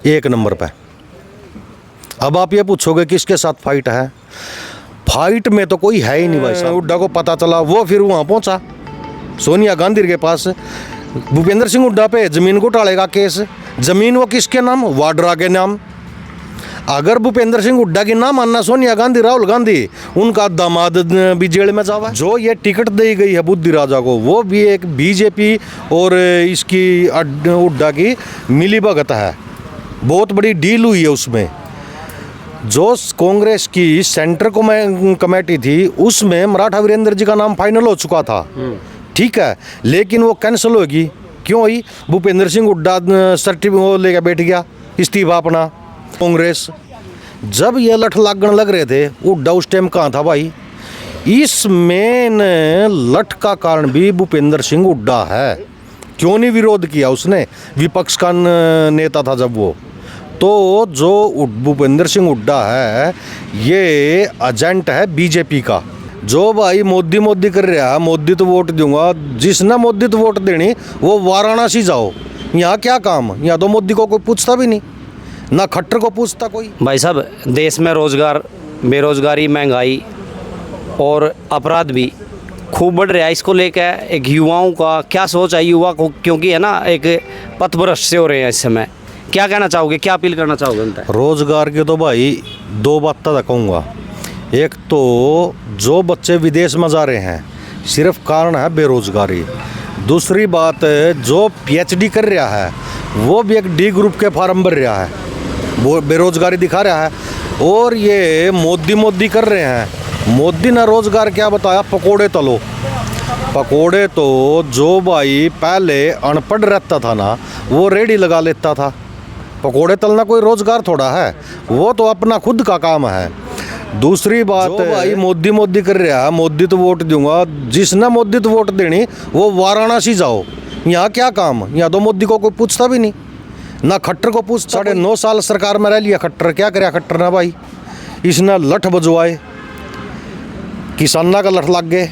एक नंबर पे। अब आप ये पूछोगे किसके साथ फाइट है, फाइट में तो कोई है ही नहीं भाई साहब। हुड्डा को पता चला, वो फिर वहाँ पहुँचा सोनिया गांधी के पास। भूपेंद्र सिंह हुड्डा पे जमीन घोटाले का केस, जमीन वो किसके नाम, वाड्रा के नाम। अगर भूपेंद्र सिंह हुड्डा की ना मानना सोनिया गांधी, राहुल गांधी, उनका दामाद भी जेल में जावा। जो ये टिकट दी गई है बुद्धि राजा को, वो भी एक बीजेपी और इसकी हुड्डा की मिली भगत है, बहुत बड़ी डील हुई है उसमें। जो कांग्रेस की सेंटर कमेटी थी उसमें मराठा वीरेंद्र जी का नाम फाइनल हो चुका था, ठीक है, लेकिन वो कैंसिल होगी। क्यों हुई? भूपेंद्र सिंह हुड्डा सर्टिफिकेट लेकर बैठ गया इस्तीफा अपना। कांग्रेस जब ये लठ लागण लग रहे थे, हुड्डा उस टाइम कहाँ था भाई? इस मेन लठ का कारण भी भूपेंद्र सिंह हुड्डा है। क्यों नहीं विरोध किया उसने? विपक्ष का नेता था जब वो। तो जो भूपेंद्र सिंह हुड्डा है ये एजेंट है बीजेपी का। जो भाई मोदी मोदी कर रहा है, मोदी तो वोट दूंगा, जिसने मोदी तो वोट देनी वो वाराणसी जाओ। यहाँ क्या काम? यहाँ तो मोदी को कोई पूछता भी नहीं, ना खट्टर को पूछता कोई। भाई साहब, देश में रोजगार, बेरोजगारी, महंगाई और अपराध भी खूब बढ़ रहा है। इसको लेकर एक युवाओं का क्या सोच है युवा को, क्योंकि है ना एक पथभ्रष्ट से हो रहे हैं इस समय। क्या कहना चाहोगे, क्या अपील करना चाहोगे उनका? रोजगार के तो भाई दो बातें कहूँगा। एक तो जो बच्चे विदेश में जा रहे हैं सिर्फ कारण है बेरोजगारी। दूसरी बात, जो पीएचडी कर रहा है वो भी एक डी ग्रुप के फॉर्म भर रहा है, वो बेरोजगारी दिखा रहा है। और ये मोदी कर रहे हैं। मोदी ने रोजगार क्या बताया? पकोड़े तलो। पकोड़े तो जो भाई पहले अनपढ़ रहता था ना, वो रेडी लगा लेता था। पकोड़े तलना कोई रोजगार थोड़ा है, वो तो अपना खुद का काम है। दूसरी बात, भाई मोदी कर रहा है, मोदी तो वोट दूंगा, जिसने मोदी तो वोट देनी वो वाराणसी जाओ। यहाँ क्या काम? यहाँ तो मोदी को कोई पूछता भी नहीं, ना खट्टर को पूछता। 9.5 साल सरकार में रह लिया खट्टर, क्या करे खट्टर ना भाई? इसने लठ बजवाए, किसाना का लठ लग गए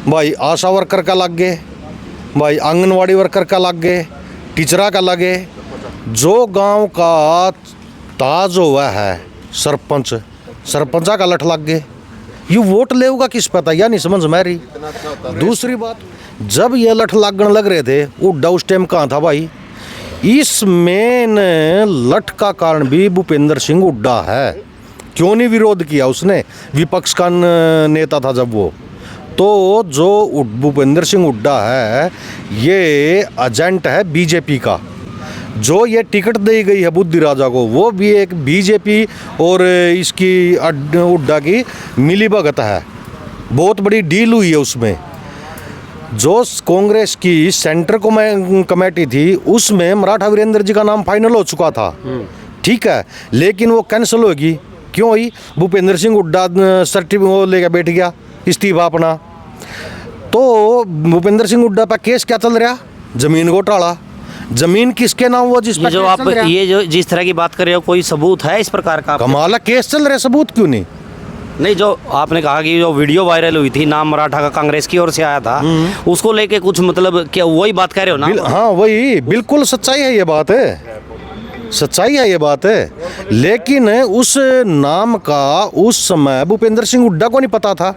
भाई, आशा वर्कर का लग गए भाई, आंगनवाड़ी वर्कर का लग गए, टीचरा का लगे। जो गांव का ताज हुआ है सरपंचा का लठ लग गए। ये वोट लेगा किस पता, या नहीं समझ में रही। दूसरी बात, जब ये लठ लागण लग रहे थे, हुड्डा उस टाइम कहाँ था भाई? इस मेन लठ का कारण भी भूपेंद्र सिंह हुड्डा है। क्यों नहीं विरोध किया उसने? विपक्ष का नेता था जब वो। तो जो भूपेंद्र सिंह हुड्डा है ये एजेंट है बीजेपी का। जो ये टिकट दी गई है बुद्धि राजा को, वो भी एक बीजेपी और इसकी हुड्डा की मिली भगत है, बहुत बड़ी डील हुई है उसमें। जो कांग्रेस की सेंटर कमेटी थी उसमें मराठा वीरेंद्र जी का नाम फाइनल हो चुका था, ठीक है, लेकिन वो कैंसिल होगी। क्यों हुई? भूपेंद्र सिंह हुड्डा सर्टिफिकेट लेकर बैठ गया इस्तीफा अपना। तो भूपेंद्र सिंह हुड्डा पर केस क्या चल रहा? जमीन घोटाला। जमीन किसके नाम हुआ? जिस पर जो आप ये जो जिस तरह की बात कर रहे हो, कोई सबूत है इस प्रकार का? कमाल, केस चल रहे, सबूत क्यों नहीं? नहीं, जो आपने कहा कि जो वीडियो वायरल हुई थी, नाम मराठा का कांग्रेस की ओर से आया था, उसको लेके कुछ मतलब क्या वही बात कह रहे हो ना? हाँ वही, बिल्कुल सच्चाई है ये बात है, सच्चाई है ये बात है। लेकिन उस नाम का उस समय भूपेंद्र सिंह हुड्डा को नहीं पता था।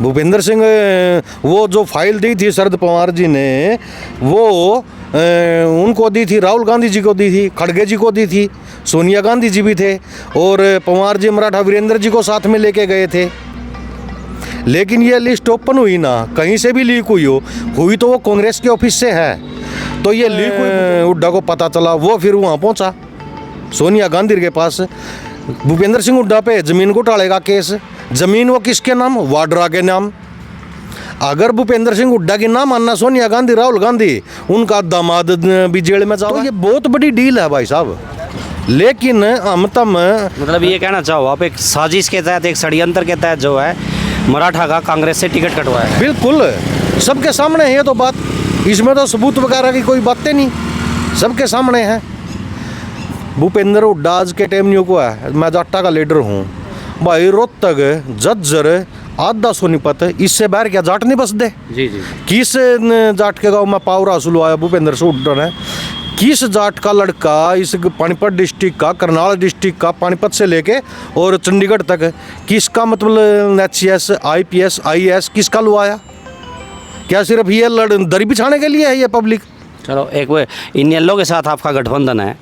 भूपेंद्र सिंह, वो जो फाइल दी थी शरद पवार जी ने, वो उनको दी थी, राहुल गांधी जी को दी थी, खड़गे जी को दी थी, सोनिया गांधी जी भी थे, और पवार जी मराठा वीरेंद्र जी को साथ में लेके गए थे। लेकिन ये लिस्ट ओपन हुई ना, कहीं से भी लीक हुई तो वो कांग्रेस के ऑफिस से है। तो ये लीक हुई, हुड्डा को पता चला, वो फिर वहाँ पहुँचा सोनिया गांधी के पास। भूपेंद्र सिंह हुड्डा पे जमीन घोटाले का केस, जमीन वो किसके नाम, वाड्रा के नाम। अगर भूपेंद्र सिंह हुड्डा की ना मानना सोनिया गांधी, राहुल गांधी, उनका दामाद भी जेल में जाओ। तो ये बहुत बड़ी डील है भाई साहब। लेकिन हम तम मतलब ये कहना चाहो आप, एक साजिश के तहत, एक षड्यंत्र के तहत जो है मराठा का कांग्रेस से टिकट कटवाया है। बिल्कुल सबके सामने है ये तो बात, इसमें तो सबूत वगैरह की कोई बातें नहीं, सबके सामने है। भूपेंद्र हुड्डा आज के टाइम न्यू को है, मैं जाट्टा का लीडर हूँ भाई, रोहतक, झज्जर, आधा सोनीपत, इससे बाहर क्या जाट नहीं बस दे। जी जी। किस जाट के गाँव में पावर हासिल हुआ है भूपेंद्र सिंह हुड्डा ने? किस जाट का लड़का इस पानीपत डिस्ट्रिक्ट का, करनाल डिस्ट्रिक्ट का, पानीपत से लेके और चंडीगढ़ तक किसका मतलब HCS IPS IAS किसका लुआया? क्या सिर्फ ये दरी बिछाने के लिए है ये पब्लिक? चलो एक वो इनेलो के साथ आपका गठबंधन है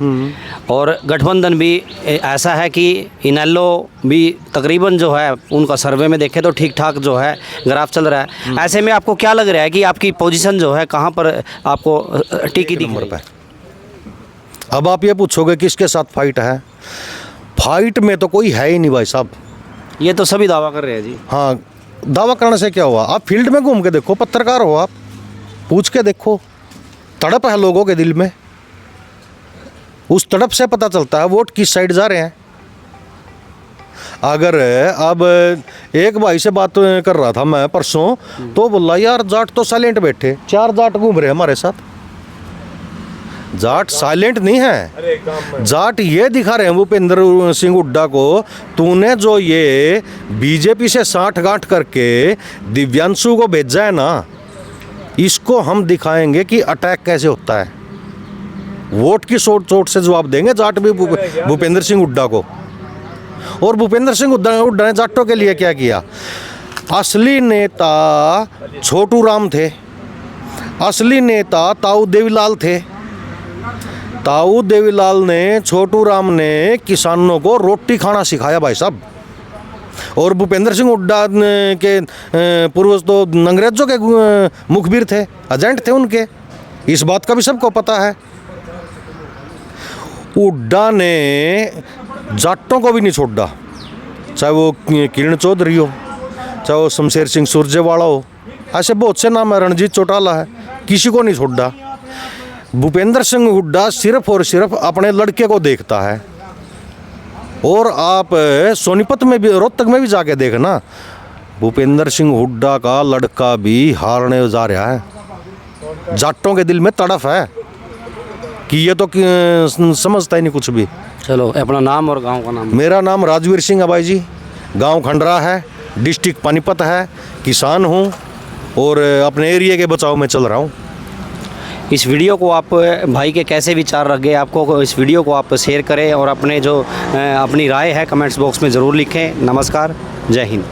और गठबंधन भी ऐसा है कि इनेलो भी तकरीबन जो है उनका सर्वे में देखें तो ठीक ठाक जो है ग्राफ चल रहा है। ऐसे में आपको क्या लग रहा है कि आपकी पोजीशन जो है कहाँ पर आपको टिकी दिख रही है? अब आप ये पूछोगे किसके साथ फाइट है? फाइट में तो कोई है ही नहीं भाई साहब। ये तो सभी दावा कर रहे हैं जी। हाँ, दावा करने से क्या हुआ? आप फील्ड में घूम के देखो, पत्रकार हो आप, पूछ के देखो, तड़प है लोगों के दिल में, उस तड़प से पता चलता है वोट किस साइड जा रहे हैं। अगर अब एक भाई से बात कर रहा था मैं परसों, तो बोला यार जाट तो साइलेंट बैठे, 4 जाट घूम रहे हमारे साथ। जाट साइलेंट नहीं है, जाट ये दिखा रहे हैं भूपेंद्र सिंह हुड्डा को, तूने जो ये बीजेपी से साठ गांठ करके दिव्यांशु को भेजा है ना, इसको हम दिखाएंगे कि अटैक कैसे होता है। वोट की चोट से जवाब देंगे जाट भी भूपेंद्र सिंह हुड्डा को। और भूपेंद्र सिंह हुड्डा ने जाटों के लिए क्या किया? असली नेता छोटू राम थे, असली नेता ताऊ देवीलाल थे। ताऊ देवीलाल ने, छोटू राम ने किसानों को रोटी खाना सिखाया भाई साहब। और भूपेंद्र सिंह हुड्डा के पूर्वज तो अंग्रेजों के मुखबिर थे, एजेंट थे उनके, इस बात का भी सबको पता है। हुड्डा ने जाटों को भी नहीं छोड़ा, चाहे वो किरण चौधरी हो, चाहे वो शमशेर सिंह सुरजेवाला हो, ऐसे बहुत से नाम है, रणजीत चौटाला है, किसी को नहीं छोड़ा। भूपेंद्र सिंह हुड्डा सिर्फ और सिर्फ अपने लड़के को देखता है। और आप सोनीपत में भी, रोहतक में भी जाके देखना, भूपेंद्र सिंह हुड्डा का लड़का भी हारने जा रहा है। जाटों के दिल में तड़फ है कि ये तो समझता ही नहीं कुछ भी। चलो अपना नाम और गांव का नाम। मेरा नाम राजवीर सिंह है भाई जी, गांव खंडरा है, डिस्ट्रिक्ट पानीपत है, किसान हूँ और अपने एरिया के बचाव में चल रहा हूँ। इस वीडियो को आप भाई के कैसे विचार रख गए, आपको इस वीडियो को आप शेयर करें और अपने जो अपनी राय है कमेंट्स बॉक्स में ज़रूर लिखें। नमस्कार, जय हिंद।